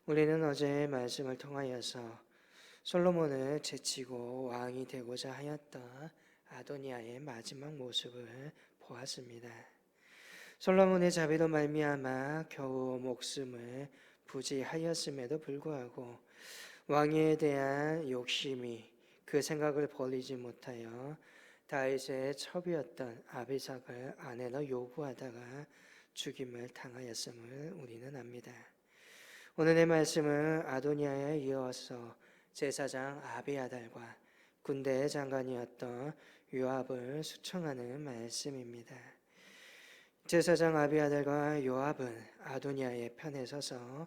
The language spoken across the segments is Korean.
우리는 어제 말씀을 통하여서 솔로몬을 제치고 왕이 되고자 하였던 아도니아의 마지막 모습을 보았습니다. 솔로몬의 자비로 말미암아 겨우 목숨을 부지하였음에도 불구하고 왕위에 대한 욕심이 그 생각을 버리지 못하여 다윗의 첩이었던 아비삭을 아내로 요구하다가 죽임을 당하였음을 우리는 압니다. 오늘의 말씀은 아도니아에 이어서 제사장 아비아달과 군대 장관이었던 요압을 수청하는 말씀입니다. 제사장 아비아달과 요압은 아도니아의 편에 서서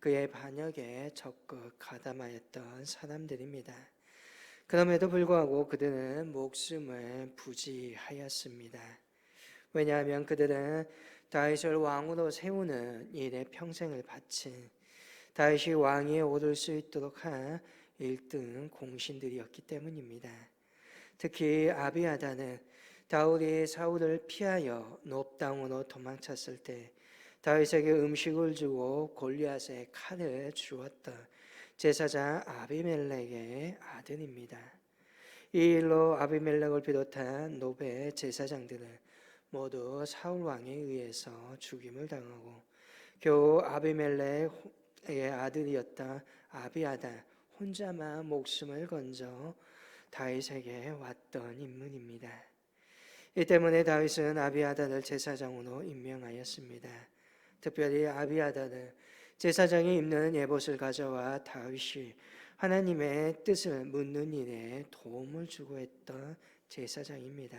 그의 반역에 적극 가담하였던 사람들입니다. 그럼에도 불구하고 그들은 목숨을 부지하였습니다. 왜냐하면 그들은 다윗을 왕으로 세우는 일에 평생을 바친 다윗이 왕위에 오를 수 있도록 한 1등 공신들이었기 때문입니다. 특히 아비아다는 다윗이 사울을 피하여 놉당으로 도망쳤을 때 다윗에게 음식을 주고 골리앗의 칼을 주었던 제사장 아비멜렉의 아들입니다. 이 일로 아비멜렉을 비롯한 노베 제사장들은 모두 사울 왕에 의해서 죽임을 당하고 겨우 아비멜렉의 아들이었던 아비아달 혼자만 목숨을 건져 다윗에게 왔던 인물입니다. 이 때문에 다윗은 아비아달을 제사장으로 임명하였습니다. 특별히 아비아달은 제사장이 입는 에봇을 가져와 다윗이 하나님의 뜻을 묻는 일에 도움을 주고 했던 제사장입니다.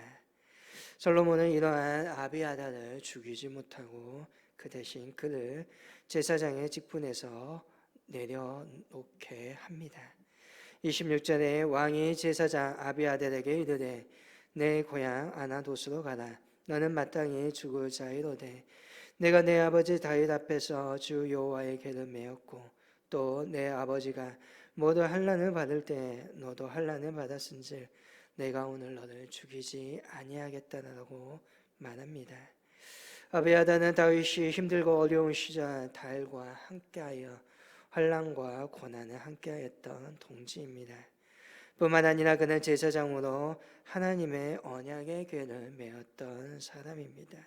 솔로몬은 이러한 아비아달을 죽이지 못하고 그 대신 그를 제사장의 직분에서 내려놓게 합니다. 26절에 왕이 제사장 아비아달에게 이르되 내 고향 아나도스로 가라. 너는 마땅히 죽을 자이로되 내가 내 아버지 다윗 앞에서 주 여호와의 궤를 메었고 또 내 아버지가 모두 환난을 받을 때 너도 환난을 받았은즉 내가 오늘 너를 죽이지 아니하겠다라고 말합니다. 아비아달은 다윗이 힘들고 어려운 시절 다윗과 함께하여 환난과 고난을 함께하였던 동지입니다. 뿐만 아니라 그는 제사장으로 하나님의 언약의 궤를 메었던 사람입니다.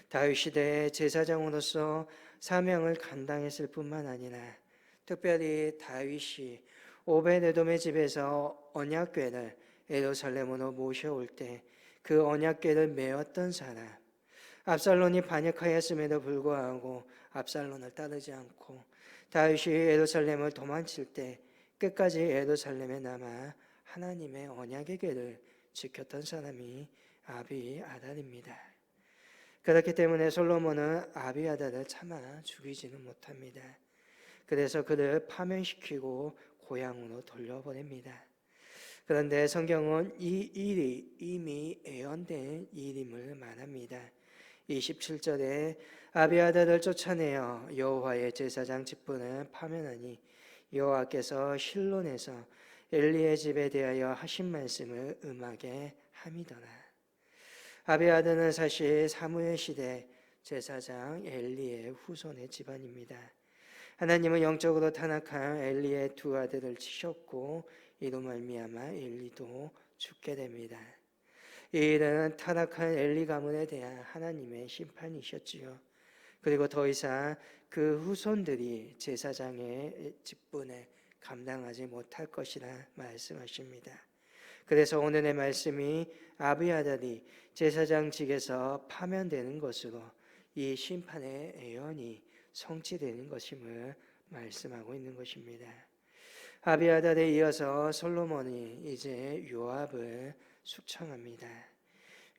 다윗 시대의 제사장으로서 사명을 감당했을 뿐만 아니라 특별히 다윗이 오벳에돔의 집에서 언약궤를 예루살렘으로 모셔올 때 그 언약궤를 메었던 사람, 압살론이 반역하였음에도 불구하고 압살론을 따르지 않고 다윗이 예루살렘을 도망칠 때 끝까지 예루살렘에 남아 하나님의 언약의 궤를 지켰던 사람이 아비아달입니다. 그렇기 때문에 솔로몬은 아비아달을 차마 죽이지는 못합니다. 그래서 그를 파면시키고 고향으로 돌려보냅니다. 그런데 성경은 이 일이 이미 예언된 일임을 말합니다. 27절에 아비아달을 쫓아내어 여호와의 제사장 직분을 파면하니 여호와께서 실론에서 엘리의 집에 대하여 하신 말씀을 음하게 함이더라. 아비아달은 사실 사무엘 시대 제사장 엘리의 후손의 집안입니다. 하나님은 영적으로 타락한 엘리의 두 아들을 치셨고 이로 말미암아 엘리도 죽게 됩니다. 이 일은 타락한 엘리 가문에 대한 하나님의 심판이셨지요. 그리고 더 이상 그 후손들이 제사장의 직분을 감당하지 못할 것이라 말씀하십니다. 그래서 오늘의 말씀이 아비아달이 제사장직에서 파면되는 것으로 이 심판의 예언이 성취되는 것임을 말씀하고 있는 것입니다. 아비아달에 이어서 솔로몬이 이제 요압을 숙청합니다.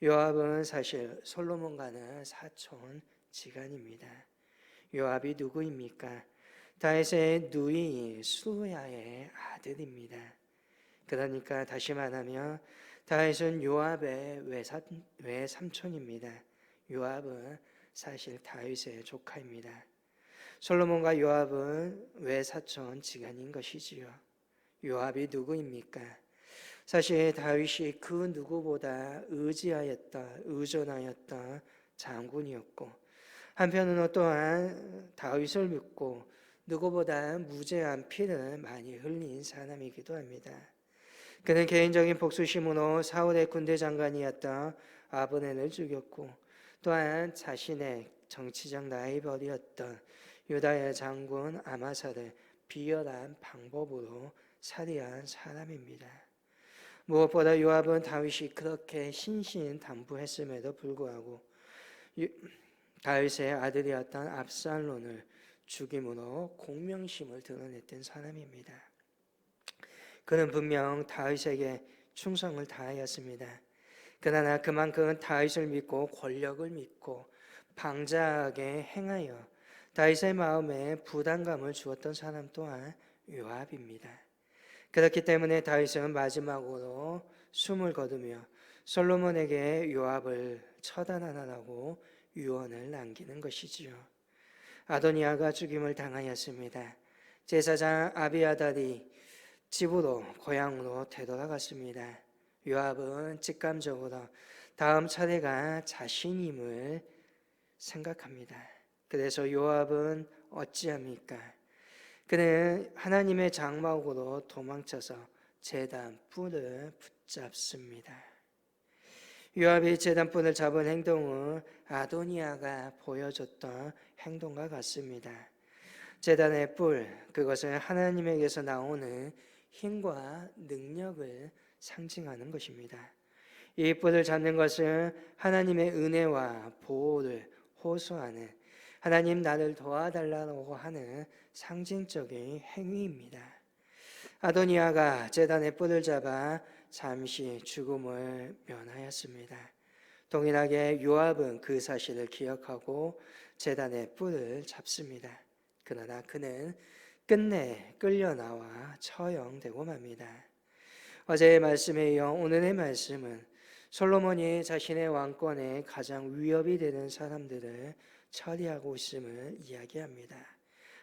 요압은 사실 솔로몬과는 사촌 지간입니다. 요압이 누구입니까? 다윗의 누이 수야의 아들입니다. 그러니까 다시 말하면 다윗은 요압의 외삼촌입니다. 요압은 사실 다윗의 조카입니다. 솔로몬과 요압은 외사촌 지간인 것이지요. 요압이 누구입니까? 사실 다윗이 그 누구보다 의존하였던 장군이었고 한편으로 또한 다윗을 믿고 누구보다 무죄한 피를 많이 흘린 사람이기도 합니다. 그는 개인적인 복수심으로 사울의 군대 장관이었던 아브넬을 죽였고 또한 자신의 정치적 라이벌이었던 유다의 장군 아마사를 비열한 방법으로 살해한 사람입니다. 무엇보다 요압은 다윗이 그렇게 신신당부했음에도 불구하고 다윗의 아들이었던 압살론을 죽임으로 공명심을 드러냈던 사람입니다. 그는 분명 다윗에게 충성을 다하였습니다. 그러나 그만큼 다윗을 믿고 권력을 믿고 방자하게 행하여 다윗의 마음에 부담감을 주었던 사람 또한 요압입니다. 그렇기 때문에 다윗은 마지막으로 숨을 거두며 솔로몬에게 요압을 처단하라고 유언을 남기는 것이지요. 아도니아가 죽임을 당하였습니다. 제사장 아비아달이 집으로 고향으로 되돌아갔습니다. 요압은 직감적으로 다음 차례가 자신임을 생각합니다. 그래서 요압은 어찌합니까? 그는 하나님의 장막으로 도망쳐서 제단 뿔을 붙잡습니다. 요압이 제단 뿔을 잡은 행동은 아도니아가 보여줬던 행동과 같습니다. 제단의 뿔, 그것은 하나님에게서 나오는 힘과 능력을 상징하는 것입니다. 이 뿔을 잡는 것은 하나님의 은혜와 보호를 호소하는, 하나님 나를 도와달라고 하는 상징적인 행위입니다. 아도니아가 제단의 뿔을 잡아 잠시 죽음을 면하였습니다. 동일하게 요압은 그 사실을 기억하고 제단의 뿔을 잡습니다. 그러나 그는 끝내 끌려나와 처형되고 맙니다. 어제의 말씀에 이어 오늘의 말씀은 솔로몬이 자신의 왕권에 가장 위협이 되는 사람들을 처리하고 있음을 이야기합니다.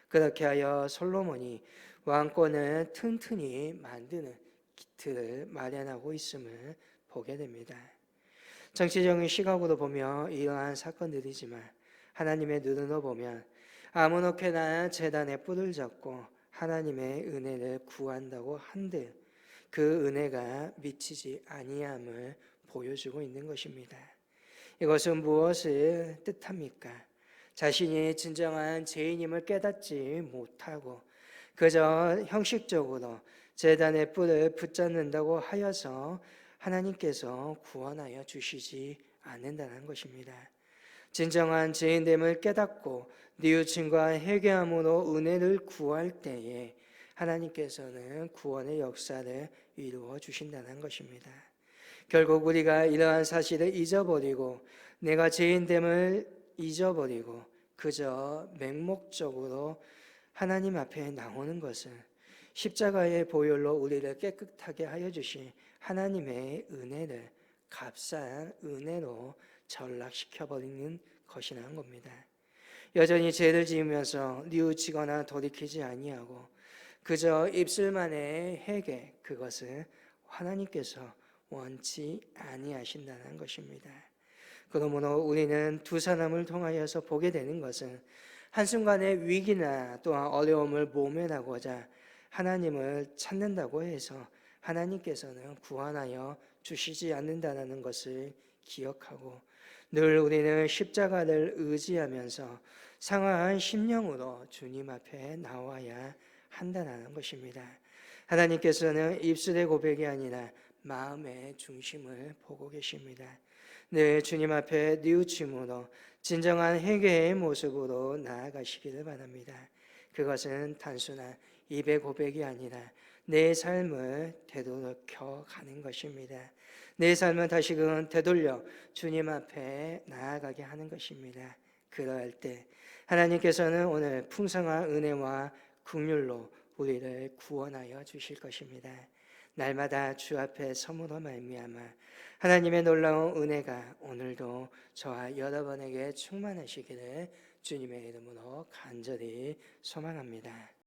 그렇게 하여 솔로몬이 왕권을 튼튼히 만드는 기틀을 마련하고 있음을 보게 됩니다. 정치적인 시각으로 보며 이러한 사건들이지만 하나님의 눈으로 보면 아무렇게나 제단의 뿔을 잡고 하나님의 은혜를 구한다고 한들 그 은혜가 미치지 아니함을 보여주고 있는 것입니다. 이것은 무엇을 뜻합니까? 자신이 진정한 죄인임을 깨닫지 못하고 그저 형식적으로 제단의 뿔을 붙잡는다고 하여서 하나님께서 구원하여 주시지 않는다는 것입니다. 진정한 죄인됨을 깨닫고 뉘우침과 회개함으로 은혜를 구할 때에 하나님께서는 구원의 역사를 이루어 주신다는 것입니다. 결국 우리가 이러한 사실을 잊어버리고 내가 죄인됨을 잊어버리고 그저 맹목적으로 하나님 앞에 나오는 것은 십자가의 보혈로 우리를 깨끗하게 하여 주신 하나님의 은혜를 값싼 은혜로 전락시켜버리는 것이라는 겁니다. 여전히 죄를 지으면서 뉘우치거나 돌이키지 아니하고 그저 입술만의 회개, 그것을 하나님께서 원치 아니하신다는 것입니다. 그러므로 우리는 두 사람을 통하여서 보게 되는 것은 한순간의 위기나 또한 어려움을 모면하고자 하나님을 찾는다고 해서 하나님께서는 구원하여 주시지 않는다는 것을 기억하고 늘 우리는 십자가를 의지하면서 상하한 심령으로 주님 앞에 나와야 한다는 것입니다. 하나님께서는 입술의 고백이 아니라 마음의 중심을 보고 계십니다. 늘 주님 앞에 뉘우침으로 진정한 회개의 모습으로 나아가시기를 바랍니다. 그것은 단순한 입의 고백이 아니라 내 삶을 되돌려 가는 것입니다. 내 삶을 다시금 되돌려 주님 앞에 나아가게 하는 것입니다. 그러할 때 하나님께서는 오늘 풍성한 은혜와 긍휼로 우리를 구원하여 주실 것입니다. 날마다 주 앞에 섬으로 말미암아 하나님의 놀라운 은혜가 오늘도 저와 여러분에게 충만하시기를 주님의 이름으로 간절히 소망합니다.